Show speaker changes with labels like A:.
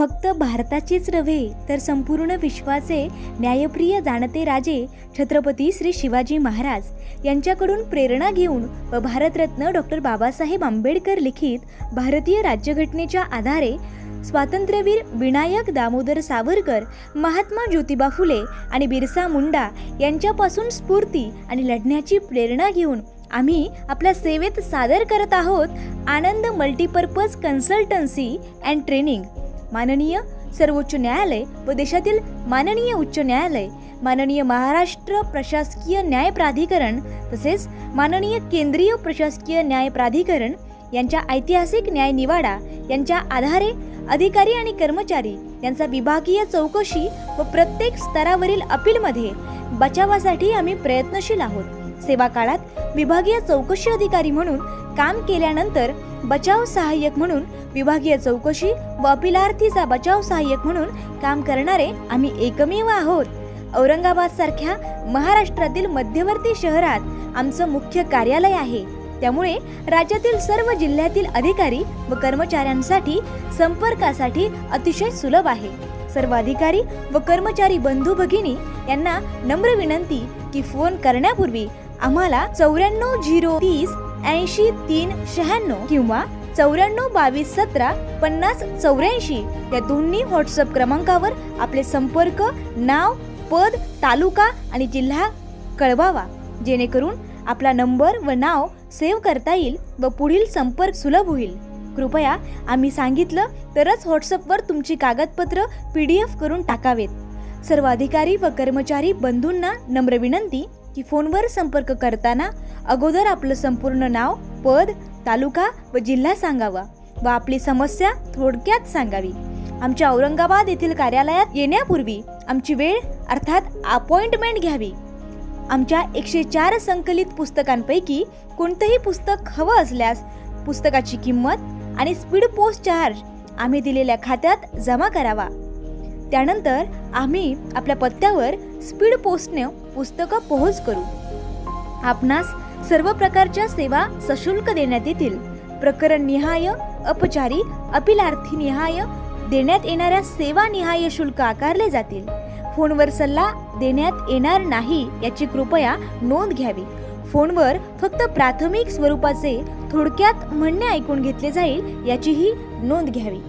A: फक्त भारताचेच नव्हे तर संपूर्ण विश्वाचे न्यायप्रिय जाणते राजे छत्रपती श्री शिवाजी महाराज यांच्याकडून प्रेरणा घेऊन व भारतरत्न डॉक्टर बाबासाहेब आंबेडकर लिखित भारतीय राज्यघटनेच्या आधारे स्वातंत्र्यवीर विनायक दामोदर सावरकर, महात्मा ज्योतिबा फुले आणि बिरसा मुंडा यांच्यापासून स्फूर्ती आणि लढण्याची प्रेरणा घेऊन आम्ही आपल्या सेवेत सादर करत आहोत आनंद मल्टीपर्पज कन्सल्टन्सी अँड ट्रेनिंग. माननीय सर्वोच्च न्यायालय व देशातील माननीय उच्च न्यायालय, माननीय महाराष्ट्र प्रशासकीय न्याय प्राधिकरण तसेच माननीय केंद्रीय प्रशासकीय न्याय प्राधिकरण यांच्या ऐतिहासिक न्याय निवाडा यांच्या आधारे अधिकारी आणि कर्मचारी यांचा विभागीय चौकशी व प्रत्येक स्तरावरील अपीलमध्ये बचावासाठी आम्ही प्रयत्नशील आहोत. सेवा काळात विभागीय चौकशी अधिकारी म्हणून काम केल्यानंतर बचाव सहाय्यक म्हणून विभागीय चौकशी व अपिलार्थीचा बचाव सहाय्यक म्हणून काम करणारे आम्ही एकमेव आहोत. औरंगाबाद सारख्या महाराष्ट्रातील मध्यवर्ती शहरात आमचं मुख्य कार्यालय आहे. त्यामुळे राज्यातील सर्व जिल्ह्यातील अधिकारी व कर्मचाऱ्यांसाठी संपर्कासाठी अतिशय सुलभ आहे. सर्व अधिकारी व कर्मचारी बंधू भगिनी यांना नम्र विनंती की फोन करण्यापूर्वी आम्हाला 94-030-83-96 किंवा 94-22-17-50-84 या दोन्ही व्हॉट्सअप क्रमांकावर आपले संपर्क, नाव, पद, तालुका आणि जिल्हा कळवावा, जेणेकरून आपला नंबर व नाव सेव्ह करता येईल व पुढील संपर्क सुलभ होईल. कृपया आम्ही सांगितलं तरच व्हॉट्सअपवर तुमची कागदपत्र PDF करून टाकावेत. सर्व अधिकारी व कर्मचारी बंधूंना नम्र विनंती की फोनवर संपर्क करताना अगोदर आपलं संपूर्ण नाव, पद, तालुका व जिल्हा सांगावा व आपली समस्या थोडक्यात सांगावी. आमच्या औरंगाबाद येथील कार्यालयात येण्यापूर्वी आमची वेळ अर्थात अपॉइंटमेंट घ्यावी. आमच्या 104 संकलित पुस्तकांपैकी कोणतंही पुस्तक हवं असल्यास पुस्तकाची किंमत आणि स्पीड पोस्ट चार्ज आम्ही दिलेल्या खात्यात जमा करावा. त्यानंतर आम्ही आपल्या पत्त्यावर स्पीड पोस्टने पुस्तकं पोहोच करू. आपणास सर्व प्रकारच्या सेवा सशुल्क देण्यात येतील. प्रकरण निहाय, अपचारी, अपिलार्थी निहाय देण्यात येणाऱ्या सेवा निहाय शुल्क आकारले जातील. फोनवर सल्ला देण्यात येणार नाही याची कृपया नोंद घ्यावी. फोनवर फक्त प्राथमिक स्वरूपाचे थोडक्यात म्हणणे ऐकून घेतले जाईल याचीही नोंद घ्यावी.